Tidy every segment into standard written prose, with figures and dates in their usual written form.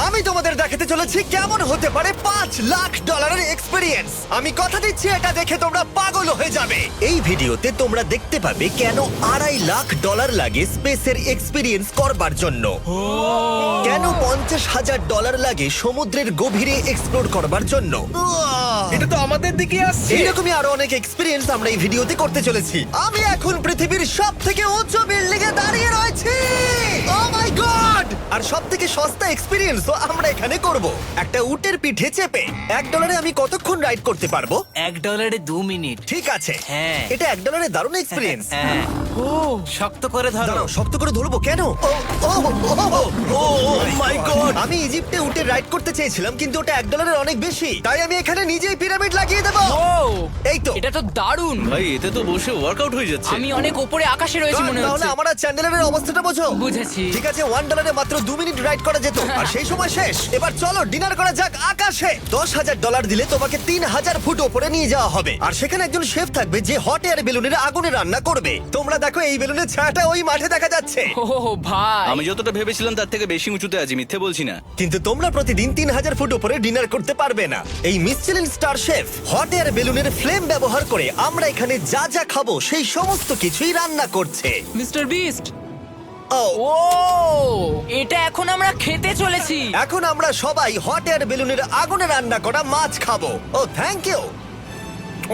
আমি তোমাদের দেখাতে চলেছি কেমন হতে পারে $5 লাখ এক্সপিরিয়েন্স। আমি কথা দিচ্ছি এটা দেখে তোমরা পাগল হয়ে যাবে। এই ভিডিওতে তোমরা দেখতে পাবে কেন $2.5 লাখ লাগে স্পেসের এক্সপিরিয়েন্স করবার জন্য, কেন $50,000 লাগে সমুদ্রের গভীরে এক্সপ্লোর করবার জন্য। এটা তো আমাদের দিকে আসছে। এইরকমই আরো অনেক এক্সপিরিয়েন্স আমরা এই ভিডিওতে করতে চলেছি। আমি এখন পৃথিবীর সবথেকে উঁচু বিল্ডিং এ দাঁড়িয়ে রয়েছি। ও মাই গড! আর সবথেকে সস্তা এক্সপিরিয়েন্সও আমরা এখানে করব। একটা উটের পিঠে চেপে $1 আমি কতক্ষণ রাইড করতে পারবো? $1 2 মিনিট। ঠিক আছে, হ্যাঁ। এটা $1 দারুণ এক্সপিরিয়েন্স। হ্যাঁ। শক্ত করে ধরো। দাঁড়াও, শক্ত করে ধরবো কেন? ও মাই গড! আমি ইজিপ্টে উটে রাইড করতে চেয়েছিলাম, কিন্তু ওটা $1 অনেক বেশি, তাই আমি এখানে নিজেই পিরামিড লাগিয়ে দেবো। এই তো। এটা তো দারুণ। ভাই এতে তো বসে ওয়ার্কআউট হয়ে যাচ্ছে। আমি অনেক উপরে আকাশে রয়েছি মনে তাহলে হচ্ছে। আমার আর চ্যান্ডেলের অবস্থাটা বোঝো। বুঝেছি। ঠিক আছে, $1 মাত্র 2 মিনিট রাইড করা যেত, আর সেই সময় শেষ। এবার চলো ডিনার করা যাক আকাশে। $10,000 দিলে তোমাকে 3,000 ফুট উপরে নিয়ে যাওয়া হবে, আর সেখানে একজন শেফ থাকবে যে হট এয়ার বেলুনের আগুনে রান্না করবে। তোমরা দেখো এই বেলুনের ছায়াটা ওই মাঠে দেখা যাচ্ছে। ও ভাই, আমি যতটা ভেবেছিলাম তার থেকে বেশি উঁচুতে আছি, মিথ্যে বলছি না। কিন্তু তোমরা প্রতিদিন 3,000 ফুট উপরে ডিনার করতে পারবে না। এই Michelin star chef hot air বেলুনের ফ্লেম ব্যবহার করে আমরা এখানে যা যা খাবো সেই সমস্ত কিছুই রান্না করছে। Mister beast. ও ও, এটা এখন আমরা খেতে চলেছি। এখন আমরা সবাই হট এয়ার বেলুনের আগুনে রান্না করা মাছ খাবো। Oh thank you.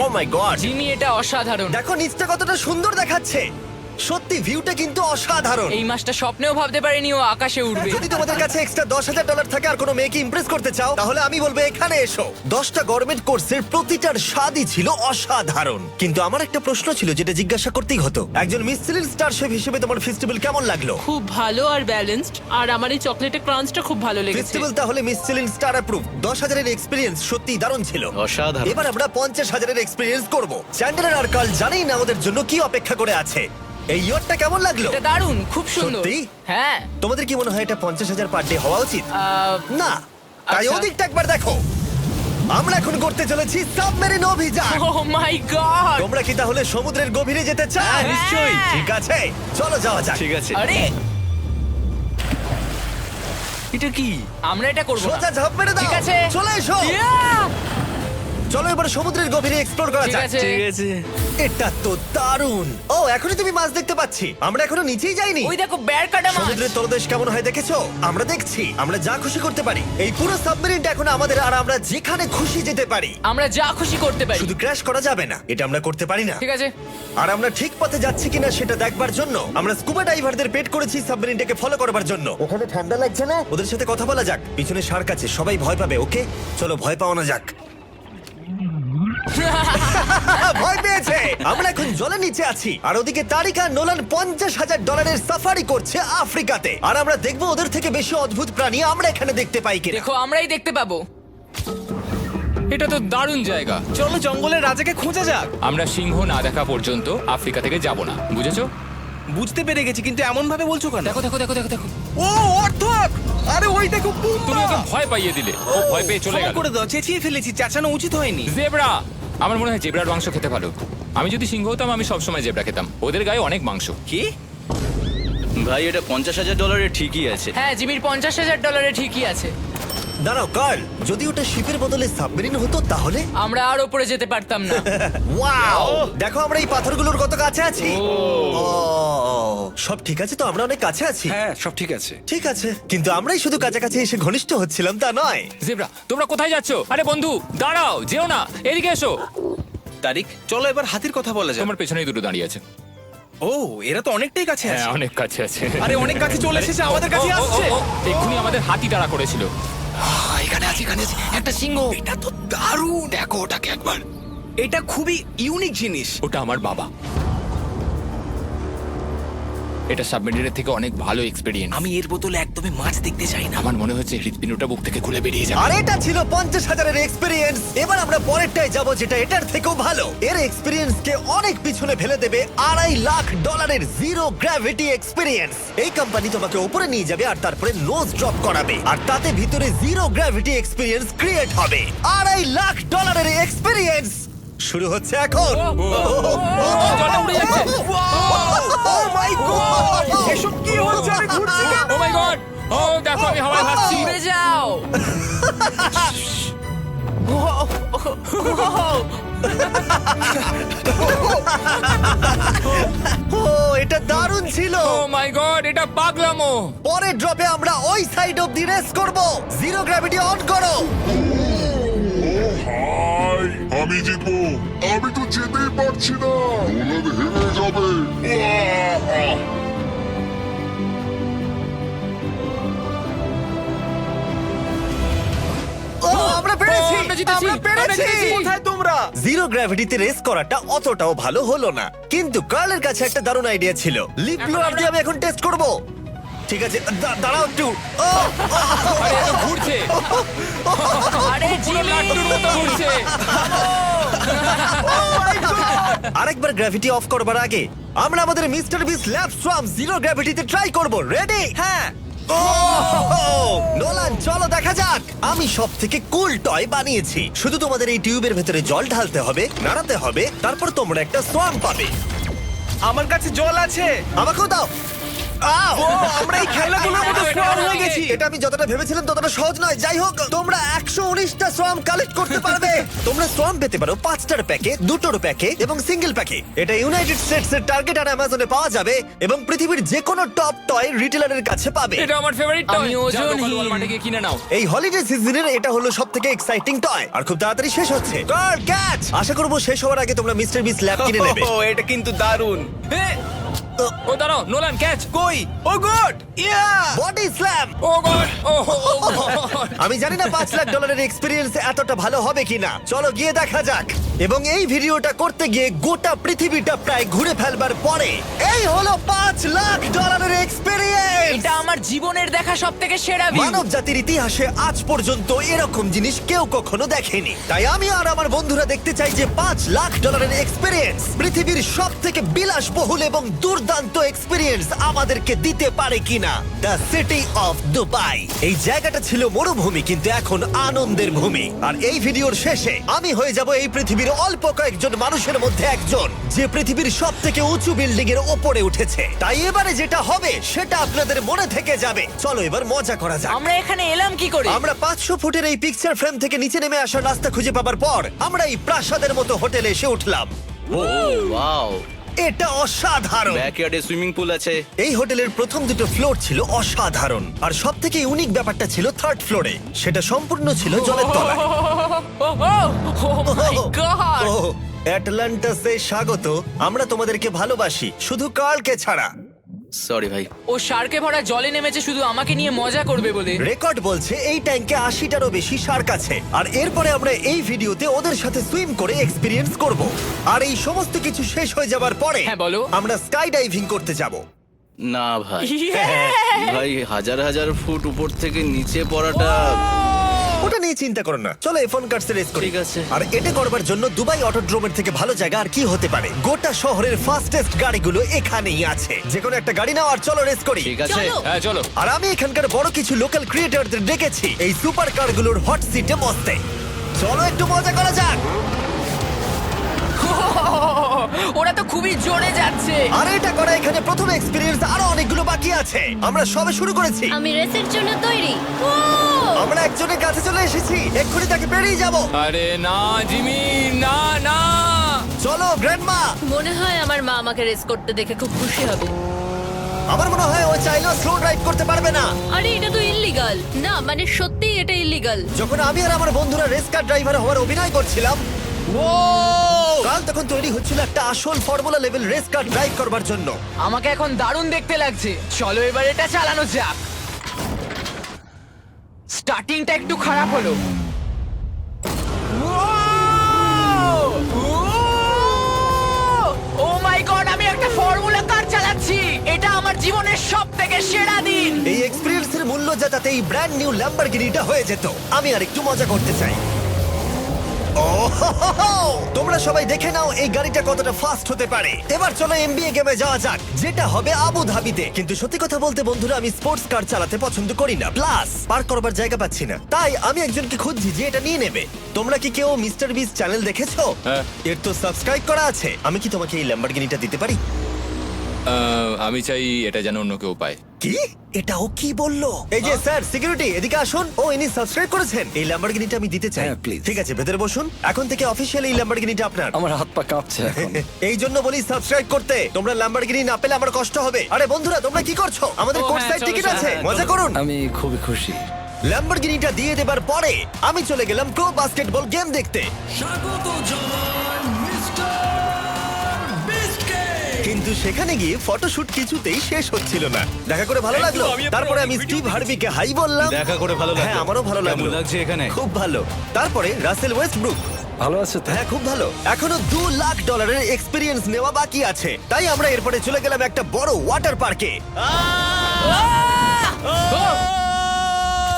Oh my god, Jimmy, এটা অসাধারণ। দেখো নিচটা কতটা সুন্দর দেখাচ্ছে। সত্যি ভিউটা কিন্তু অসাধারণ। এই মাসটা স্বপ্নেও ভাবতে পারিনি ও আকাশে উঠবে। যদি তোমাদের কাছে এক্সট্রা $10,000 থাকে আর কোনো মেয়েকে ইমপ্রেস করতে চাও, তাহলে আমি বলবো এখানে এসো। 10টা গভর্নমেন্ট কোর্সের প্রতিটার স্বাদই ছিল অসাধারণ। কিন্তু আমার একটা প্রশ্ন ছিল যেটা জিজ্ঞাসা করতেই হতো, একজন মিচেলিন স্টার শেফ হিসেবে তোমার ফেস্টিভ্যাল কেমন লাগলো? খুব ভালো আর ব্যালেন্সড, আর আমার এই চকলেটের ক্রাঞ্চটা খুব ভালো লেগেছে। ফেস্টিভ্যাল তাহলে মিচেলিন স্টার অ্যাপ্রুভ। 10,000 এক্সপিরিয়েন্স সত্যি দারুণ ছিল। অসাধারণ। এবার আমরা 50,000 এক্সপিরিয়েন্স করব। চ্যান্ডেলার আর কার্ল জানেই না ওদের জন্য কি অপেক্ষা করে আছে। এই ইয়ারটা কেমন লাগলো? এটা দারুণ, খুব সুন্দর। সত্যি? হ্যাঁ। তোমাদের কি মনে হয় এটা 50,000 পার ডে হওয়া উচিত? না, তাই আচ্ছা। ওদিকটা একবার দেখো। আমরা এখন করতে চলেছি সাবমেরিন অভিযান। ও মাই গড। তোমরা কি তাহলে সমুদ্রের গভীরে যেতে চাও? হ্যাঁ, নিশ্চয়ই। ঠিক আছে, চলো যাওয়া যাক। ঠিক আছে। আরে, এটা কি? আমরা এটা করব না। সোজা ঝাঁপ মেরে দাও। ঠিক আছে। চলে এসো। Yeah! চলো এবার সমুদ্রের গভীরে এক্সপ্লোর করা ঠিক যাক। আছে। ঠিক আছে। এটা তো দারুণ। ও, এখনই তুমি মাছ দেখতে পাচ্ছি। আমরা এখনো নিচেই যাইনি। ওই দেখো, বের কাটা মাছ। সমুদ্রের তলদেশ কেমন হয় দেখেছো? আমরা দেখছি, আমরা যা খুশি করতে পারি। এই পুরো সাবমেরিনটা এখন আমাদের, আর আমরা যেখানে খুশি যেতে পারি। আমরা যা খুশি করতে পারি। শুধু ক্র্যাশ করা যাবে না, এটা আমরা করতে পারি না। ঠিক আছে। আর আমরা ঠিক পথে যাচ্ছি কিনা সেটা দেখবার জন্য আমরা স্কুবা ডাইভারদের পেড করেছি সাবমেরিনটাকে ফলো করবার জন্য। ওখানে ঠান্ডা লাগছে না? ওদের সাথে কথা বলা যাক। পিছনে শার্ক আছে, সবাই ভয় পাবে। ওকে, চলো ভয় পাওয়ানো যাক। ভয় পেয়েছে। আমরা এখন জলের নিচে আছি, আর ওদিকে তারিকা নোলান $50,000 সাফারি করছে আফ্রিকাতে। আর আমরা দেখবো ওদের থেকে বেশি অদ্ভুত প্রাণী আমরা এখানে দেখতে পাই কিনা। দেখো, আমরাই দেখতে পাবো। এটা তো দারুণ জায়গা। চলো জঙ্গলের রাজাকে খোঁজা যাক। আমরা সিংহ না দেখা পর্যন্ত আফ্রিকা থেকে যাব না, বুঝেছো? বুঝতে পেরে গেছি, কিন্তু এমন ভাবে বলছো কেন? দেখো দেখো দেখো দেখো দেখো, ও অর্থক! আরে ওই দেখো তুমি ওকে ভয় পাইয়ে দিলে, ও ভয় পেয়ে চলে ক্ষমা গেল। করে দাও, চেঁচিয়ে ফেলেছি, চাচানো উচিত হয়নি। জেব্রা, আমার মনে হয় জেব্রার মাংস খেতে ভালো। আমি যদি সিংহ হতাম আমি সবসময় জেব্রা খেতাম, ওদের গায়ে অনেক মাংস। কি? ভাই এটা $50,000 ঠিকই আছে। হ্যাঁ, জিমির $50,000 ঠিকই আছে। দাঁড়াও কার্ল, যদি ওটা শিপের বদলে সাবমেরিন হতো তাহলে? আমরা আর উপরে যেতে পারতাম না। ওয়াও, দেখো আমরা এই পাথরগুলোর কত কাছে আছি। ও, সব ঠিক আছে তো? আমরা অনেক কাছে আছি। হ্যাঁ সব ঠিক আছে। ঠিক আছে, কিন্তু আমরাই শুধু কাছাকাছি এসে ঘনিষ্ঠ হচ্ছিলাম তা নয়। জেব্রা, তোমরা কোথায় যাচ্ছো? আরে বন্ধু দাঁড়াও, যেও না, এদিকে এসো। তারিক, চলো এবার হাতির কথা বলা যাক। তোমার পেছনেই দুটো দাঁড়িয়ে আছে। ও, এরা তো অনেকটাই কাছে হ্যাঁ, আছে। অনেক কাছে আছে। আরে অনেক কাছে চলে এসেছে, আমাদের কাছে আসছে। এক্ষুনি আমাদের হাতি তাড়া করেছিল। এখানে আছে একটা সিংহ। এটা তো দারুণ, দেখো ওটাকে একবার। এটা খুবই ইউনিক জিনিস। ওটা আমার বাবা। এটা সাবমেরিনের থেকে অনেক ভালো এক্সপেরিয়েন্স। আমি এর বোতলে একদমই মাছ দেখতে চাই না। আমার মনে হচ্ছে হৃৎপিণ্ডটা বুক থেকে খুলে বেরিয়ে যাবে। আর এটা ছিল 50,000 এক্সপিরিয়েন্স। এবার আমরা পরেরটায় যাব, যেটা এটার থেকেও ভালো। এর এক্সপিরিয়েন্স কে অনেক পিছনে ফেলে দেবে। $2.5 লাখ জিরো গ্র্যাভিটি এক্সপিরিয়েন্স। এই কোম্পানি তোমাকে উপরে নিয়ে যাবে আর তারপরে নোজ ড্রপ করাবে, আর তাতে ভিতরে জিরো গ্র্যাভিটি এক্সপিরিয়েন্স ক্রিয়েট হবে। $2.5 লাখ এক্সপিরিয়েন্স শুরু হচ্ছে এখন। জলটা উড়ে যাচ্ছে। ও মাই গড, এসব কি হচ্ছে? আমি ঘুরছি কেন? ও মাই গড! ও দেখো, আমি হাওয়ায় ভাসছি। উড়ে যাও। ও এটা দারুণ ছিল। ও মাই গড, এটা পাগলামো। পরের ড্রপে আমরা ওই সাইড অফ দি রেস করব। জিরো গ্র্যাভিটি অন করো। হাই, আমি জিতবো। আমি তো যেতেই পারছি না, নোলান হেরে যাবে। আহ! ও আমরা পেরেছি, ও, আমরা জিতেছি, আমরা পেরেছি। আমরা জিতেছি। কোথায় তোমরা? জিরো গ্র্যাভিটিতে রেস করাটা অতটাও ভালো হলো না, কিন্তু কার্লের কাছে একটা দারুণ আইডিয়া ছিল। লিপ ব্লোয়ার দিয়ে আমি এখন টেস্ট করব। ঠিক আছে, দাঁড়াও একটু। ও, আরে এ তো ঘুরছে, আরে পুরো জিমি লাট্টুর মতো ঘুরছে। আরেকবার গ্র্যাভিটি অফ করবার আগে আমরা আমাদের মিস্টার বিস ল্যাব সোয়াম জিরো গ্র্যাভিটিতে ট্রাই করব। রেডি? হ্যাঁ। নোলান চলো দেখা যাক। আমি সব থেকে কুল টয় বানিয়েছি। শুধু তোমাদের এই টিউবের ভেতরে জল ঢালতে হবে, নাড়াতে হবে, তারপর তোমরা একটা সোয়াম পাবে। আমার কাছে জল আছে। আমাকেও দাও। আও! আমরা এই খেলাগুলোর মতো স্ট্রং হয়ে গেছি। এটা আমি যতটা ভেবেছিলাম ততটা সহজ নয়। যাই হোক, তোমরা 119টা সোয়াম কালেক্ট করতে পারবে। তোমরা সোয়াম পেতে পারো 5টার প্যাকে, 2টোর প্যাকে এবং সিঙ্গেল প্যাকে। এটা ইউনাইটেড স্টেটস এর টার্গেট আর অ্যামাজনে পাওয়া যাবে এবং পৃথিবীর যে কোনো টপ টয় রিটেলারের কাছে পাবে। এটা আমার ফেভারিট টয়। আমি ওজনহীন। ওয়ালমার্টে গিয়ে কিনে নাও। এই হলিডে সিজনের এটা হলো সবথেকে এক্সাইটিং টয় আর খুব তাড়াতাড়ি শেষ হচ্ছে। কার ক্যাচ! আশা করব শেষ হওয়ার আগে তোমরা মিস্টার বিস ল্যাব কিনে নেবে। ও, এটা কিন্তু দারুণ। ও দাঁড়াও, নোলান ক্যাচ। কই? Oh god! Yeah! Body slam! Oh god, oh god. আমি জানি না $5 লাখ এক্সপিরিয়েন্স এতটা ভালো হবে কিনা। চলো গিয়ে দেখা যাক। এবং এই ভিডিওটা করতে গিয়ে গোটা পৃথিবীটা প্রায় ঘুরে ফেলবার পরে এই হলো $5 লাখ এক্সপিরিয়েন্স। এটা আমার জীবনের দেখা সবথেকে সেরা ভিউ। মানব জাতির ইতিহাসে আজ পর্যন্ত এরকম জিনিস কেউ কখনো দেখেনি। তাই আমি আর আমার বন্ধুরা দেখতে চাই যে $5 লাখ এক্সপিরিয়েন্স পৃথিবীর সব থেকে বিলাসবহুল এবং দুর্দান্ত এক্সপিরিয়েন্স আমাদেরকে দিতে পারে কিনা। The city of Dubai. এই জায়গাটা ছিল মরুভূমি, কিন্তু এখন আনন্দের ভূমি। আর এই ভিডিওর শেষে আমি হয়ে যাব এই পৃথিবীর অল্প কয়েকজন মানুষের মধ্যে একজন, যে পৃথিবীর সব থেকে উঁচু বিল্ডিং এর ওপরে উঠেছে। তাই এবারে যেটা হবে সেটা আপনাদের মনে থেকে যাবে। চলো এবার মজা করা যাক। আমরা এখানে এলাম কি করে? আমরা 500 ফুটের এই পিকচার ফ্রেম থেকে নিচে নেমে আসার রাস্তা খুঁজে পাবার পর আমরা এই প্রাসাদের মতো হোটেলে এসে উঠলাম। ওয়াও, এটা অসাধারণ। ব্যাকইয়ার্ডে সুইমিং পুল আছে। এই হোটেলের প্রথম দুটো ফ্লোর ছিল অসাধারণ, আর সব থেকে ইউনিক ব্যাপারটা ছিল থার্ড ফ্লোরে। সেটা সম্পূর্ণ ছিল জলের তলায়। মাই গড! ওহ, অ্যাটলান্টাসে স্বাগত। আমরা তোমাদেরকে ভালোবাসি, শুধু কার্লকে ছাড়া। সরি ভাই। ও শার্কে ভরা জলে নেমেছে শুধু আমাকে নিয়ে মজা করবে বলে। রেকর্ড বলছে এই ট্যাঙ্কে 80টারও বেশি শার্ক আছে। আর এরপরে আমরা এই ভিডিওতে ওদের সাথে সুইম করে এক্সপিরিয়েন্স করব। আর এই সমস্ত কিছু শেষ হয়ে যাবার পরে হ্যাঁ, বলো। আমরা স্কাই ডাইভিং করতে যাব। না ভাই, ভাই হাজার হাজার ফুট উপর থেকে নিচে পড়াটা। ওটা নিয়ে চিন্তা করো না, চলো ফোন কার্ডস রেস করি। ঠিক আছে। আর এটা করবার জন্য দুবাই অটোড্রোমের থেকে ভালো জায়গা আর কি হতে পারে। গোটা শহরের ফাস্টেস্ট গাড়িগুলো এখানেই আছে। যে কোনো একটা গাড়ি নাও আর চলো রেস করি। ঠিক আছে। হ্যাঁ চলো। আর আমি এখানকার বড় কিছু লোকাল ক্রিয়েটরদের ডেকেছি এই সুপার কারগুলোর হট সিটে বসতে। চলো একটু মজা করা যাক। ওরা তো খুবই জোরে যাচ্ছে। আর এটা করা এখানে প্রথম এক্সপিরিয়েন্স, আরো অনেকগুলো বাকি আছে। আমরা সবে শুরু করেছি। আমি রেসের জন্য তৈরি। ও! আমরা একজনের কাছে চলে এসেছি, এক্ষুনি তাকে পেরিয়ে যাব। আরে না জিমি, না না। চলো গ্র্যান্ডমা। মনে হয় আমার মা আমাকে রেস করতে দেখে খুব খুশি হবে। আমার মনে হয় ও চাইলেও স্লো ড্রাইভ করতে পারবে না। আরে এটা তো ইল্লিগাল। না মানে সত্যিই এটা ইল্লিগাল। যখন আমি আর আমার বন্ধুরা রেস কার ড্রাইভার হওয়ার অভিনয় করছিলাম, কাল তখন তৈরি হচ্ছিল একটা আসল formula level race car drive করবার জন্য। আমাকে এখন দারুণ দেখতে লাগছে। চলো এবার এটা চালানো যাক। স্টার্টিংটা একটু খারাপ হলো। ও মাই গড, আমি একটা ফর্মুলা কার চালাচ্ছি। এটা আমার জীবনের সবথেকে সেরা দিন। এই এক্সপেরিয়েন্সের মূল্য যা, তাতে এই ব্র্যান্ড নিউ ল্যাম্বরগিনিটা হয়ে যেত। আমি আর একটু মজা করতে চাই। ও হো হো হো! তোমরা সবাই দেখে নাও এই গাড়িটা কতটা ফাস্ট হতে পারে। এবার চলো এমবিএ গেমে যাওয়া যাক, যেটা হবে আবু ধাবিতে। কিন্তু সত্যি কথা বলতে বন্ধুরা, আমি স্পোর্টস কার চালাতে পছন্দ করি না, প্লাস পার্ক করবার জায়গা পাচ্ছি না। তাই আমি একজনকে খুঁজছি যে এটা নিয়ে নেবে। তোমরা কি কেউ মিস্টার বিস চ্যানেল দেখেছো? হ্যাঁ। এর তো সাবস্ক্রাইব করা আছে। আমি কি তোমাকে এই ল্যাম্বরগিনিটা দিতে পারি? আমি চাই এটা যেন অন্য কেউ পায়। কি এটা ও কি বললো? এই যে স্যার সিকিউরিটি এদিকে আসুন। ও ইনি সাবস্ক্রাইব করেছেন। এই ল্যাম্বরগিনিটা আমি দিতে চাই। হ্যাঁ, please. ঠিক আছে, ভেতরে বসুন। এখন থেকে অফিশিয়ালি এই ল্যাম্বরগিনিটা আপনার। আমার হাত পা কাঁপছে এখন। এই জন্য বলি সাবস্ক্রাইব করতে। তোমরা ল্যাম্বরগিনি না পেলে আমার কষ্ট হবে। আরে বন্ধুরা, তোমরা কি করছো? আমাদের ও, কোর্স হ্যাঁ, সাইড চলো, টিকিট চলো, আছে, হ্যাঁ, মজা চলো। করুন। আমি খুবই খুশি। ল্যাম্বরগিনিটা দিয়ে দেবার পরে আমি চলে গেলাম প্রো বাস্কেটবল গেম দেখতে। কিন্তু সেখানে গিয়ে ফটোশুট কিছুতেই শেষ হচ্ছিল না। দেখা করে ভালো লাগলো। তারপরে আমি স্টিভ হার্ভিকে হাই বললাম। দেখা করে ভালো লাগলো। হ্যাঁ, আমারও ভালো লাগলো। কেমন লাগছে এখানে? খুব ভালো। তারপরে রাসেল ওয়েস্টব্রুক। ভালো আছে তো? হ্যাঁ, খুব ভালো। এখনো $2 লাখ এক্সপিরিয়েন্স নেওয়া বাকি আছে। তাই আমরা এরপরে চলে গেলাম একটা বড় ওয়াটার পার্কে।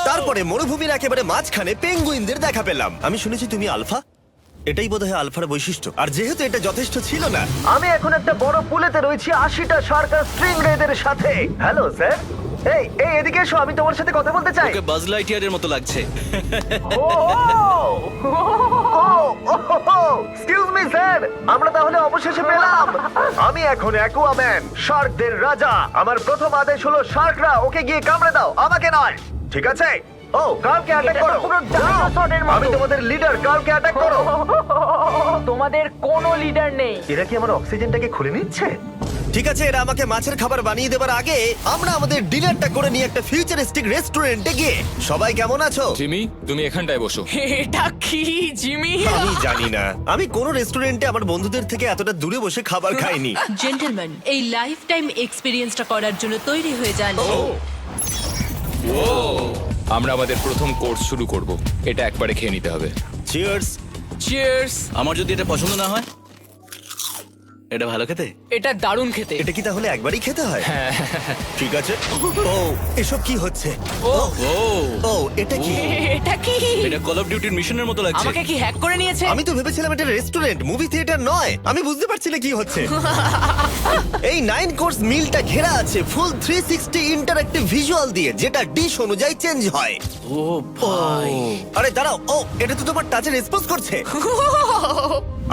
তারপরে মরুভূমির একেবারে মাঝখানে পেঙ্গুইনদের দেখা পেলাম। আমি শুনেছি তুমি আলফা। এটাই বোধহয় আলফার বৈশিষ্ট্য। আর যেহেতু এটা যথেষ্ট ছিল না, আমি এখন একটা বড় পুলেতে রয়েছি 80টা শার্ক আর স্ট্রিং রেদের সাথে। Hello sir. এই এই এদিকে এসো, আমি তোমার সাথে কথা বলতে চাই। ওকে বাজ লাইটইয়ারের মতো লাগছে। এক্সকিউজ মি স্যার, আমরা তাহলে অবশেষে পেলাম। আমি এখন অ্যাকুয়াম্যান, শার্কদের রাজা। আমার প্রথম আদেশ হলো শার্করা ওকে গিয়ে কামড়ে দাও, আমাকে নয়। ঠিক আছে? ও, কার্লকে অ্যাটাক করো। আমি তোমাদের লিডার, কার্লকে অ্যাটাক করো। তোমাদের কোনো লিডার নেই। এরা কি আমার অক্সিজেনটাকে খুলে নিচ্ছে? ঠিক আছে, এরা আমাকে মাছের খাবার বানিয়ে দেবার আগে আমরা আমাদের ডিনারটা করে নিয়ে একটা ফিউচারিস্টিক রেস্টুরেন্টে গিয়ে। সবাই কেমন আছো? জিমি, তুমি এখানটায় বসো। এটা কি জিমি? আমি জানি না, আমি কোন রেস্টুরেন্টে আমার বন্ধুদের থেকে এতটা দূরে বসে খাবার খাইনি। জেন্টলম্যান, এই লাইফ টাইম এক্সপিরিয়েন্সটা করার জন্য তৈরি হয়ে যান। আমরা আমাদের প্রথম কোর্স শুরু করব। এটা একবারে খেয়ে নিতে হবে। চিয়ার্স। চিয়ার্স। আমার যদি এটা পছন্দ না হয়? এটা ভালো খেতে? এটা দারুণ খেতে। এটা কি তাহলে একবারই খেতে হয়? ঠিক আছে। ও, এসব কি হচ্ছে? ও ও, এটা কি? এটা কি? এটা কল অফ ডিউটির মিশনের মতো লাগছে। আমাকে কি হ্যাক করে নিয়েছে? আমি তো ভেবেছিলাম এটা রেস্টুরেন্ট, মুভি থিয়েটার নয়। আমি বুঝতে পারছি না কি হচ্ছে। এই 9 কোর্স মিলটা ঘেরা আছে ফুল 360 ইন্টারঅ্যাক্টিভ ভিজুয়াল দিয়ে, যেটা ডিশ অনুযায়ী চেঞ্জ হয়। ও ভাই, আরে দাঁড়াও, ও এটা তো তোমার টাচে রেসপন্স করছে।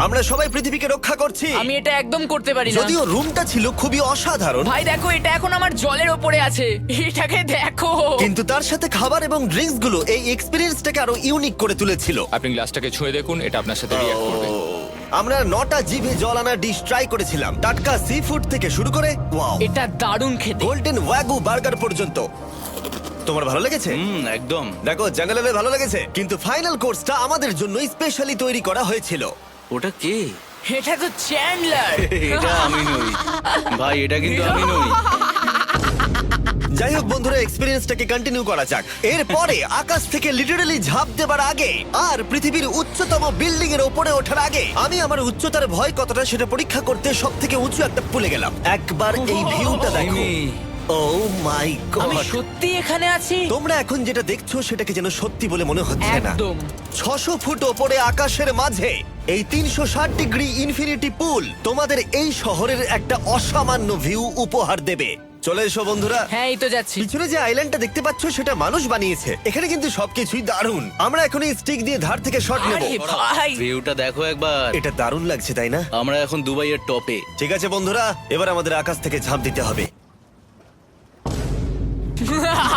আমরা সবাই পৃথিবীকে রক্ষা করছি। আমি এটা একদম করতে পারি না। যদিও রুমটা ছিল খুবই অসাধারণ, ভাই দেখো, এটা এখন আমার জলের ওপরে আছে। এটাকে দেখো। কিন্তু তার সাথে খাবার এবং ড্রিঙ্কস গুলো এই এক্সপেরিয়েন্সটাকে আরো ইউনিক করে তুলেছিল। আপনি গ্লাসটাকে ছুঁয়ে দেখুন, এটা আপনার সাথে রিঅ্যাক্ট করবে। আমরা 9টা জিভে জল আনা ডিশ ট্রাই করেছিলাম, টাটকা সি ফুড থেকে শুরু করে ওয়াও, এটা দারুণ খেতে। গোল্ডেন ওয়াগু বার্গার পর্যন্ত। তোমার ভালো লেগেছে? একদম। দেখো, জেনারেলে ভালো লেগেছে, কিন্তু ফাইনাল কোর্সটা আমাদের জন্য স্পেশালি তৈরি করা হয়েছিল। ওটা কে? এটা তো চ্যান্ডলার। এটা আমি নই ভাই, এটা কিন্তু আমি নই। যাই হোক বন্ধুরা, এক্সপেরিয়েন্সটাকে কন্টিনিউ করা যাক। এরপরে আকাশ থেকে লিটারালি ঝাঁপ দেবার আগে আর পৃথিবীর উচ্চতম বিল্ডিং এর উপরে ওঠার আগে আমি আমার উচ্চতার ভয় কতটা সেটা পরীক্ষা করতে সব থেকে উঁচু একটা পুলে গেলাম। একবার এই ভিউটা দেখো। ও মাই আমি গড! সত্যি এখানে আছি। তোমরা এখন যেটা দেখছো সেটাকে যেন সত্যি বলে মনে হচ্ছে না। একদম। 600 ফুট ওপরে আকাশের মাঝে এই 360 ডিগ্রি ইনফিনিটি পুল তোমাদের এই শহরের একটা অসামান্য ভিউ উপহার দেবে। চলে এসো বন্ধুরা। হ্যাঁ, এই তো যাচ্ছি। পিছনে যে আইল্যান্ডটা দেখতে পাচ্ছ সেটা মানুষ বানিয়েছে। এখানে কিন্তু সবকিছুই দারুণ। আমরা এখন এই স্টিক দিয়ে ধার থেকে শট নেব। আরে ভাই, ভিউটা দেখো একবার। এটা দারুণ লাগছে, তাই না? আমরা এখন দুবাইয়ের টপে। ঠিক আছে বন্ধুরা, এবার আমাদের আকাশ থেকে ঝাঁপ দিতে হবে।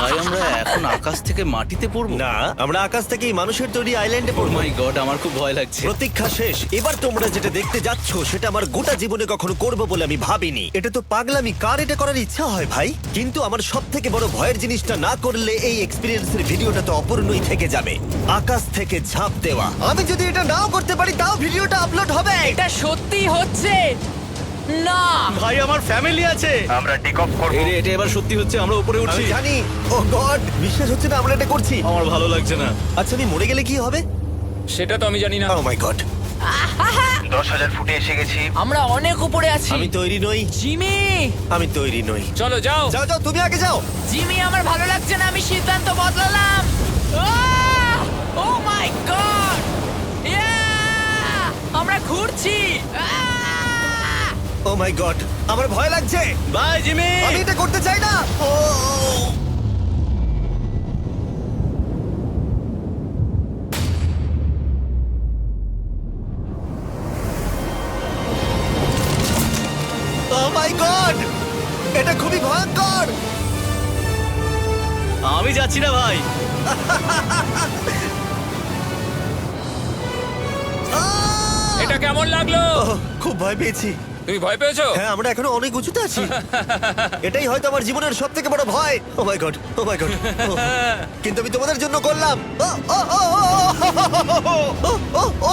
ভাই, আমরা এখন আকাশ থেকে মাটিতে পড়বো? না, আমরা আকাশ থেকে এই মানুষের তৈরি আইল্যান্ডে ও পড়বো। মাই গড, আমার খুব ভয় লাগছে। প্রতীক্ষা শেষ। এবার তোমরা যেটা দেখতে যাচ্ছ সেটা আমার গোটা জীবনে কখনো করবো বলে আমি ভাবিনি। এটা তো পাগলামি, কার এটা করার ইচ্ছা হয় ভাই? কিন্তু আমার সব থেকে বড় ভয়ের জিনিসটা না করলে এই এক্সপিরিয়েন্সের ভিডিওটা তো অপূর্ণই থেকে যাবে। আকাশ থেকে ঝাঁপ দেওয়া। আমি যদি এটা নাও করতে পারি তাও ভিডিওটা আপলোড হবে। এটা সত্যি হচ্ছে না। ভাই, আমার ফ্যামিলি আছে। আমরা টেক অফ করব। এই রে, এটা এবার সত্যি হচ্ছে, আমরা উপরে উঠছি। আমি জানি। ও গড, বিশ্বাস হচ্ছে না আমরা এটা করছি। আমার ভালো লাগছে না। আচ্ছা, আমি মরে গেলে কি হবে? সেটা তো আমি জানি না। ও মাই গড, 10,000 ফুটে এসে গেছি। আমরা অনেক উপরে আছি। আমি তৈরি নই। জিমি, আমি তৈরি নই। চলো যাও। যাও যাও, তুমি আগে যাও। জিমি, আমার ভালো লাগছে না। আমি সিদ্ধান্ত বদলালাম। ও মাই গড, আমরা ঘুরছি। ও মাই গড, আমার ভয় লাগছে। Bye Jimmy. আমি এটা করতে চাই না। ও মাই গড, এটা খুবই ভয়ঙ্কর। পারছি না ভাই। এটা কেমন লাগলো? খুব ভয় পেয়েছি। তুমি ভয় পেয়েছো? হ্যাঁ, আমরা এখনো অনেক উঁচুতে আছি। এটাই হয়তো আমার জীবনের সব থেকে বড় ভয়। ও my god, O my god. কিন্তু আমি তোমাদের জন্য করলাম।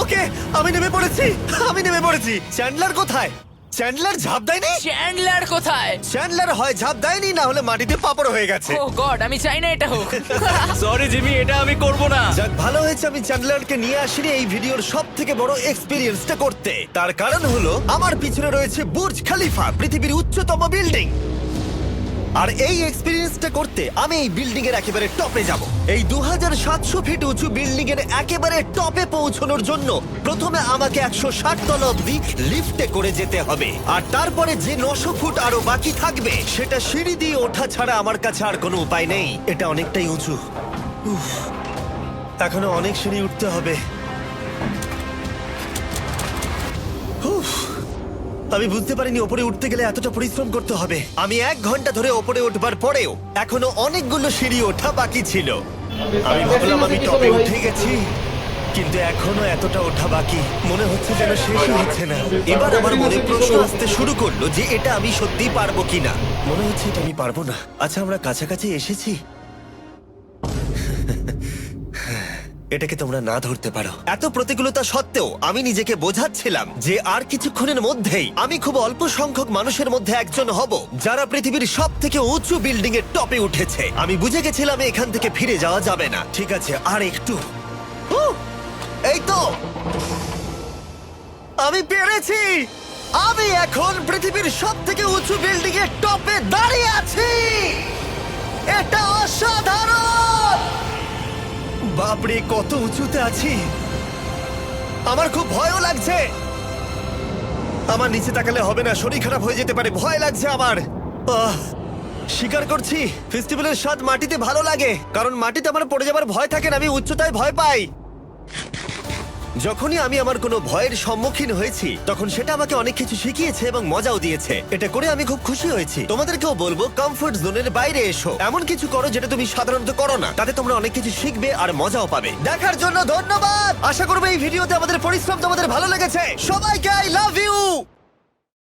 ওকে, আমি নেমে পড়েছি, আমি নেমে পড়েছি। চ্যান্ডলার কোথায়? চ্যান্ডলার ঝাঁপ দেয়নি? চ্যান্ডলার কোথায়? চ্যান্ডলার হয় ঝাঁপ দেয়নি, না হলে মাটিতে পাপড় হয়ে গেছে। ও গড, আমি চাই না এটা হোক। সরি জিমি, এটা আমি করব না। যাক, ভালো হয়েছে আমি চ্যান্ডলারকে নিয়ে আসিনি এই ভিডিওর সব থেকে বড় এক্সপিরিয়েন্সটা করতে। তার কারণ হলো আমার পিছনে রয়েছে বুর্জ খলিফা, পৃথিবীর উচ্চতম বিল্ডিং। আর এই এক্সপিরিয়েন্সটা করতে আমি এই বিল্ডিং এর একেবারে টপে যাব। এই 2700 ফিট উঁচু বিল্ডিং এর একেবারে টপে পৌঁছানোর জন্য প্রথমে আমাকে 160 তলা অব্দি লিফটে করে যেতে হবে, আর তারপরে যে 900 ফুট আরো বাকি থাকবে সেটা সিঁড়ি দিয়ে ওঠা ছাড়া আমার কাছে আর কোনো উপায় নেই। এটা অনেকটাই উঁচু। উফ, এখনো অনেক সিঁড়ি উঠতে হবে। উফ, আমি বুঝতে পারিনি ওপরে উঠতে গেলে এতটা পরিশ্রম করতে হবে। আমি 1 ঘন্টা ধরে ওপরে উঠবার পরেও এখনো অনেকগুলো সিঁড়ি ওঠা বাকি ছিল। আমি ভাবলাম আমি টপে উঠে গেছি, কিন্তু এখনো এতটা ওঠা বাকি। মনে হচ্ছে যেন শেষই হচ্ছে না। এবার আমার মনে প্রশ্ন আসতে শুরু করলো যে এটা আমি সত্যিই পারবো কিনা। মনে হচ্ছে এটা আমি পারবো না। আচ্ছা, আমরা কাছাকাছি এসেছি। এটাকে তোমরা না ধরতে পারো। এত প্রতিকূলতা সত্ত্বেও আমি নিজেকে বোঝাচ্ছিলাম যে আর কিছুক্ষণের মধ্যেই আমি খুব অল্প সংখ্যক মানুষের মধ্যে একজন হব যারা পৃথিবীর সব থেকে উঁচু বিল্ডিং এর টপে উঠেছে। আমি বুঝে গেছিলাম এখান থেকে ফিরে যাওয়া যাবে না। ঠিক আছে, আর একটু। এই তো, আমি পেরেছি। আমি এখন পৃথিবীর সব থেকে উঁচু বিল্ডিং এর টপে দাঁড়িয়ে আছি। এটা অসাধারণ। বাপরে, কত উঁচুতে আছি! আমার খুব ভয়ও লাগছে। আমার নিচে তাকালে হবে না, শরীর খারাপ হয়ে যেতে পারে। ভয় লাগছে আমার। স্বীকার করছি, ফেস্টিভ্যালের স্বাদ মাটিতে ভালো লাগে, কারণ মাটিতে আমার পড়ে যাবার ভয় থাকে না। আমি উচ্চতায় ভয় পাই। যখনই আমি আমার কোনো ভয়ের সম্মুখীন হয়েছি তখন সেটা আমাকে অনেক কিছু শিখিয়েছে এবং মজাও দিয়েছে। এটা করে আমি খুব খুশি হয়েছি। তোমাদেরকেও বলবো, কমফোর্ট জোনের বাইরে এসো, এমন কিছু করো যেটা তুমি সাধারণত করো না। তাতে তোমরা অনেক কিছু শিখবে আর মজাও পাবে। দেখার জন্য ধন্যবাদ। আশা করবো এই ভিডিওতে আমাদের পরিশ্রম তোমাদের ভালো লেগেছে। সবাইকে আই লাভ ইউ।